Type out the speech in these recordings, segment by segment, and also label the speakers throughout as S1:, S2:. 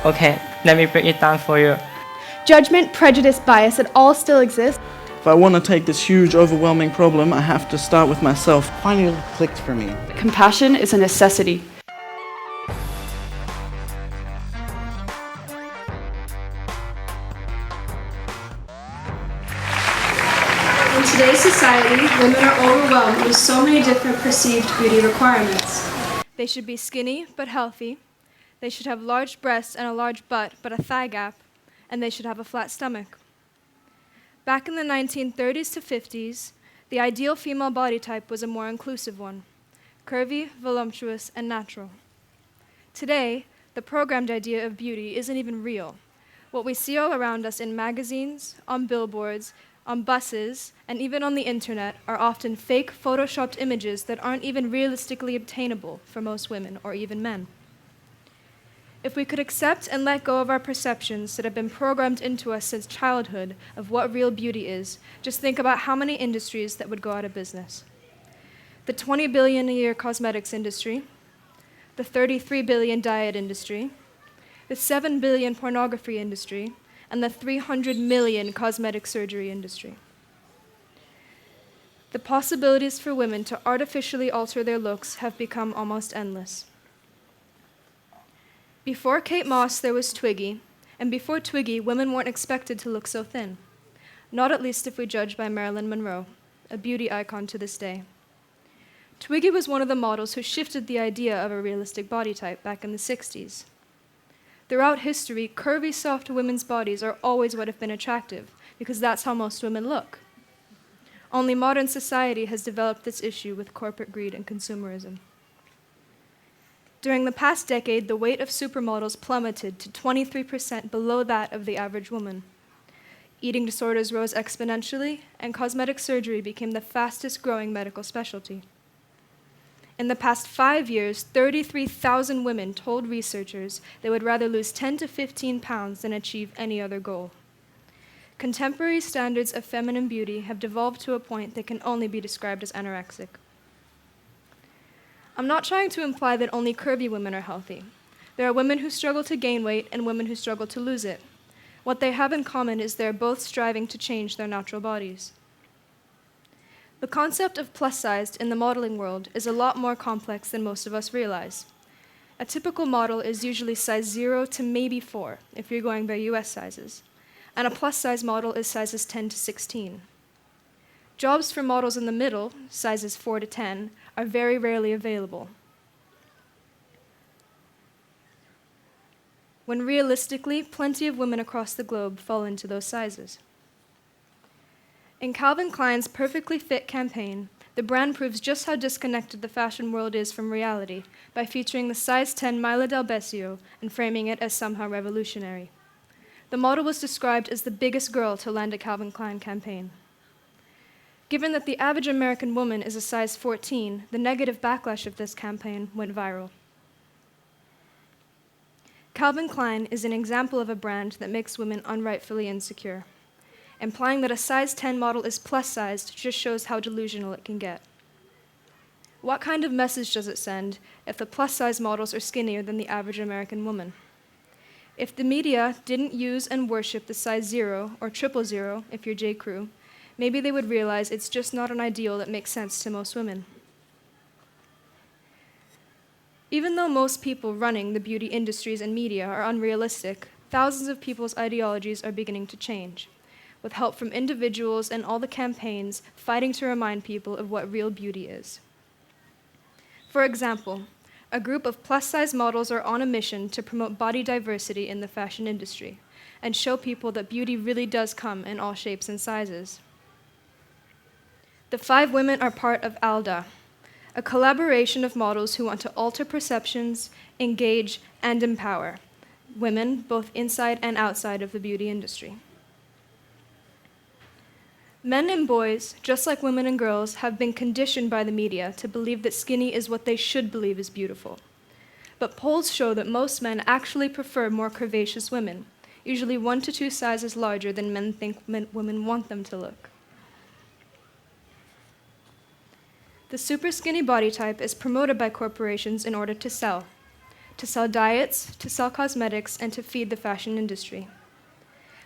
S1: Okay, let me break it down for you.
S2: Judgment, prejudice, bias, it all still exists.
S3: If I want to take this huge, overwhelming problem, I have to start with myself.
S4: Finally clicked for me.
S5: Compassion is a necessity.
S6: In today's society, women are overwhelmed with so many different perceived beauty requirements.
S7: They should be skinny but healthy. They should have large breasts and a large butt but a thigh gap. And they should have a flat stomach. Back in the 1930s to 50s, the ideal female body type was a more inclusive one: curvy, voluptuous, and natural. Today, the programmed idea of beauty isn't even real. What we see all around us in magazines, on billboards, on buses, and even on the internet are often fake photoshopped images that aren't even realistically obtainable for most women or even men. If we could accept and let go of our perceptions that have been programmed into us since childhood of what real beauty is, just think about how many industries that would go out of business. The $20 billion a year cosmetics industry, the $33 billion diet industry, the $7 billion pornography industry, and the $300 million cosmetic surgery industry. The possibilities for women to artificially alter their looks have become almost endless. Before Kate Moss, there was Twiggy, and before Twiggy, women weren't expected to look so thin. Not at least if we judge by Marilyn Monroe, a beauty icon to this day. Twiggy was one of the models who shifted the idea of a realistic body type back in the 60s. Throughout history, curvy, soft women's bodies are always what have been attractive, because that's how most women look. Only modern society has developed this issue with corporate greed and consumerism. During the past decade, the weight of supermodels plummeted to 23% below that of the average woman. Eating disorders rose exponentially, and cosmetic surgery became the fastest growing medical specialty. In the past 5 years, 33,000 women told researchers they would rather lose 10 to 15 pounds than achieve any other goal. Contemporary standards of feminine beauty have devolved to a point that can only be described as anorexic. I'm not trying to imply that only curvy women are healthy. There are women who struggle to gain weight and women who struggle to lose it. What they have in common is they're both striving to change their natural bodies. The concept of plus-sized in the modeling world is a lot more complex than most of us realize. A typical model is usually size 0 to maybe 4, if you're going by US sizes, and a plus-size model is sizes 10 to 16. Jobs for models in the middle, sizes 4 to 10, are very rarely available, when realistically, plenty of women across the globe fall into those sizes. In Calvin Klein's Perfectly Fit campaign, the brand proves just how disconnected the fashion world is from reality by featuring the size 10 Mila Del Besio and framing it as somehow revolutionary. The model was described as the biggest girl to land a Calvin Klein campaign. Given that the average American woman is a size 14, the negative backlash of this campaign went viral. Calvin Klein is an example of a brand that makes women unrightfully insecure. Implying that a size 10 model is plus-sized just shows how delusional it can get. What kind of message does it send if the plus-size models are skinnier than the average American woman? If the media didn't use and worship the size 0 or 000, if you're J. Crew, maybe they would realize it's just not an ideal that makes sense to most women. Even though most people running the beauty industries and media are unrealistic, thousands of people's ideologies are beginning to change, with help from individuals and all the campaigns fighting to remind people of what real beauty is. For example, a group of plus-size models are on a mission to promote body diversity in the fashion industry and show people that beauty really does come in all shapes and sizes. The 5 women are part of ALDA, a collaboration of models who want to alter perceptions, engage, and empower women both inside and outside of the beauty industry. Men and boys, just like women and girls, have been conditioned by the media to believe that skinny is what they should believe is beautiful. But polls show that most men actually prefer more curvaceous women, usually 1 to 2 sizes larger than men think women want them to look. The super skinny body type is promoted by corporations in order to sell. to sell diets, to sell cosmetics, and to feed the fashion industry.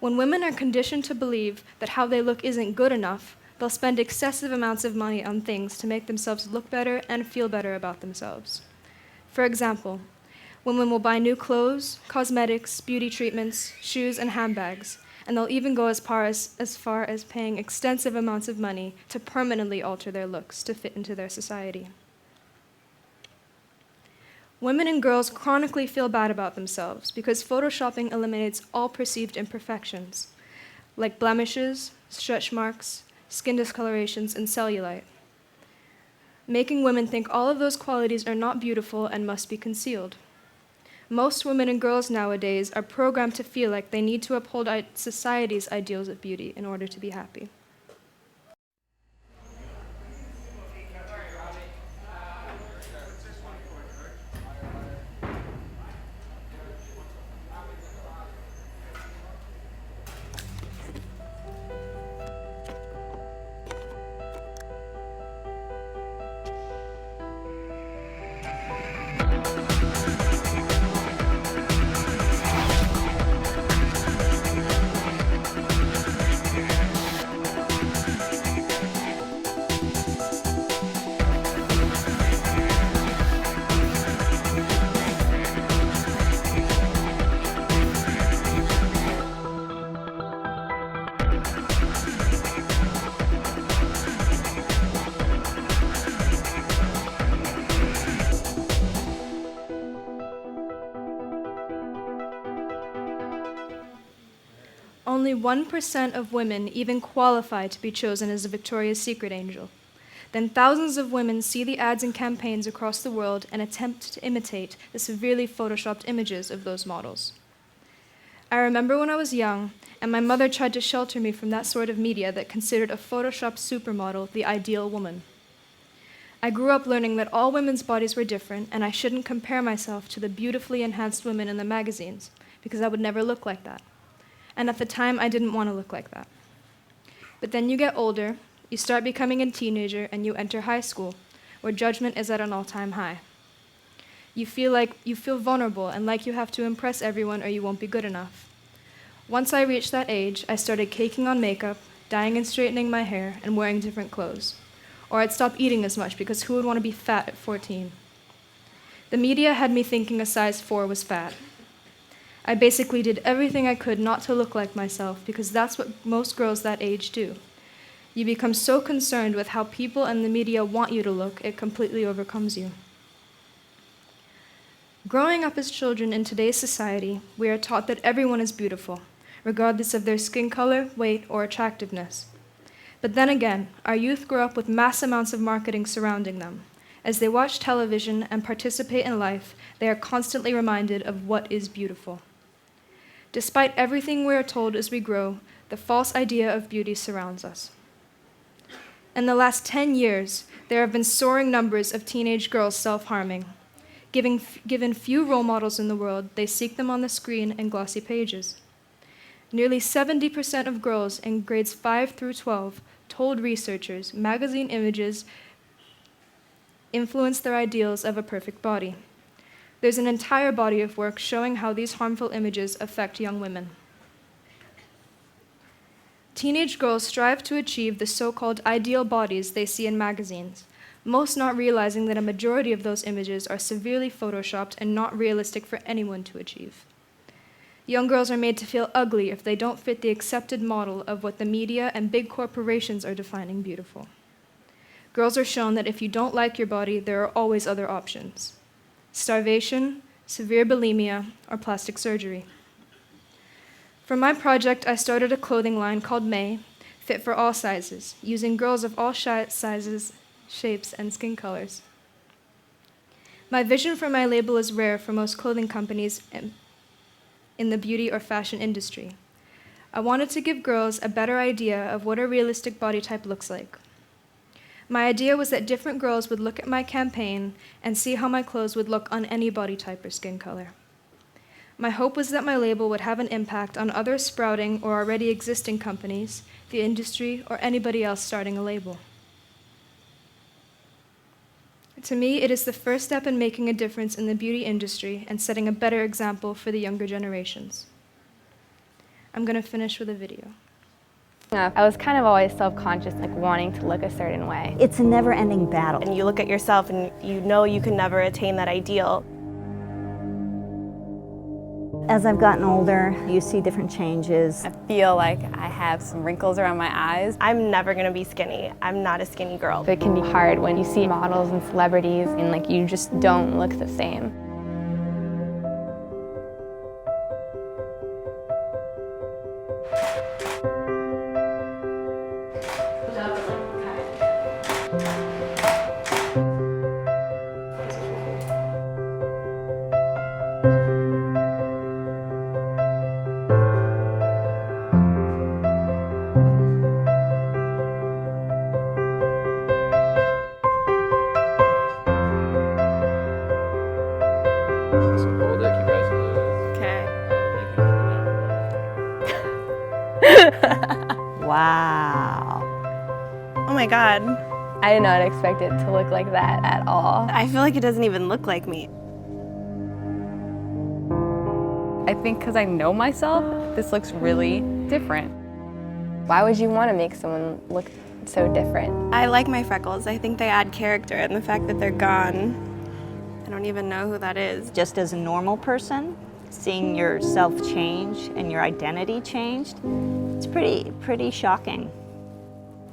S7: When women are conditioned to believe that how they look isn't good enough, they'll spend excessive amounts of money on things to make themselves look better and feel better about themselves. For example, women will buy new clothes, cosmetics, beauty treatments, shoes, and handbags, and they'll even go as far as paying extensive amounts of money to permanently alter their looks to fit into their society. Women and girls chronically feel bad about themselves because photoshopping eliminates all perceived imperfections, like blemishes, stretch marks, skin discolorations, and cellulite, making women think all of those qualities are not beautiful and must be concealed. Most women and girls nowadays are programmed to feel like they need to uphold society's ideals of beauty in order to be happy. Only 1% of women even qualify to be chosen as a Victoria's Secret angel. Then thousands of women see the ads and campaigns across the world and attempt to imitate the severely photoshopped images of those models. I remember when I was young, and my mother tried to shelter me from that sort of media that considered a photoshopped supermodel the ideal woman. I grew up learning that all women's bodies were different, and I shouldn't compare myself to the beautifully enhanced women in the magazines, because I would never look like that. And at the time, I didn't want to look like that. But then you get older, you start becoming a teenager, and you enter high school, where judgment is at an all-time high. You feel vulnerable and like you have to impress everyone or you won't be good enough. Once I reached that age, I started caking on makeup, dyeing and straightening my hair, and wearing different clothes. Or I'd stop eating as much because who would want to be fat at 14? The media had me thinking a size 4 was fat. I basically did everything I could not to look like myself because that's what most girls that age do. You become so concerned with how people and the media want you to look, it completely overcomes you. Growing up as children in today's society, we are taught that everyone is beautiful, regardless of their skin color, weight, or attractiveness. But then again, our youth grow up with mass amounts of marketing surrounding them. As they watch television and participate in life, they are constantly reminded of what is beautiful. Despite everything we are told as we grow, the false idea of beauty surrounds us. In the last 10 years, there have been soaring numbers of teenage girls self-harming. Given few role models in the world, they seek them on the screen and glossy pages. Nearly 70% of girls in grades 5 through 12 told researchers magazine images influence their ideals of a perfect body. There's an entire body of work showing how these harmful images affect young women. Teenage girls strive to achieve the so-called ideal bodies they see in magazines, most not realizing that a majority of those images are severely photoshopped and not realistic for anyone to achieve. Young girls are made to feel ugly if they don't fit the accepted model of what the media and big corporations are defining beautiful. Girls are shown that if you don't like your body, there are always other options: starvation, severe bulimia, or plastic surgery. For my project, I started a clothing line called May, fit for all sizes, using girls of all sizes, shapes, and skin colors. My vision for my label is rare for most clothing companies in the beauty or fashion industry. I wanted to give girls a better idea of what a realistic body type looks like. My idea was that different girls would look at my campaign and see how my clothes would look on any body type or skin color. My hope was that my label would have an impact on other sprouting or already existing companies, the industry, or anybody else starting a label. To me, it is the first step in making a difference in the beauty industry and setting a better example for the younger generations. I'm going to finish with a video.
S4: I was kind of always self-conscious, like wanting to look a certain way.
S8: It's a never-ending battle.
S9: And you look at yourself and you know you can never attain that ideal.
S8: As I've gotten older, you see different changes.
S4: I feel like I have some wrinkles around my eyes.
S9: I'm never gonna be skinny. I'm not a skinny girl.
S4: It can be hard when you see models and celebrities and like you just don't look the same.
S10: So hold it, keep your eyes closed.
S9: Okay.
S8: Wow.
S9: Oh my God.
S4: I did not expect it to look like that at all.
S9: I feel like it doesn't even look like me.
S11: I think because I know myself, this looks really different.
S4: Why would you want to make someone look so different?
S9: I like my freckles. I think they add character, and the fact that they're gone, I don't even know who that is.
S8: Just as a normal person, seeing yourself change and your identity changed, it's pretty shocking.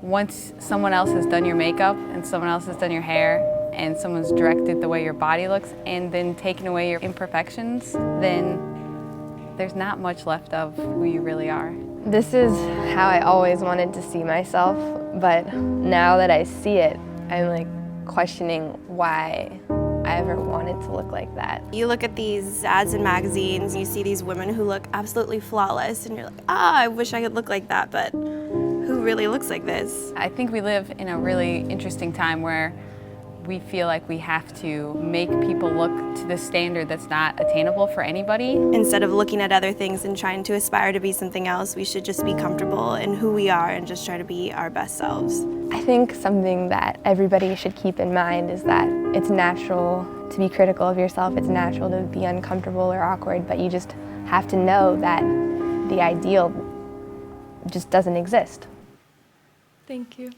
S11: Once someone else has done your makeup and someone else has done your hair and someone's directed the way your body looks and then taken away your imperfections, then there's not much left of who you really are.
S4: This is how I always wanted to see myself, but now that I see it, I'm like questioning why I ever wanted to look like that.
S9: You look at these ads in magazines, you see these women who look absolutely flawless, and you're like, I wish I could look like that, but who really looks like this?
S11: I think we live in a really interesting time where we feel like we have to make people look to the standard that's not attainable for anybody.
S9: Instead of looking at other things and trying to aspire to be something else, we should just be comfortable in who we are and just try to be our best selves.
S4: I think something that everybody should keep in mind is that it's natural to be critical of yourself. It's natural to be uncomfortable or awkward, but you just have to know that the ideal just doesn't exist.
S7: Thank you.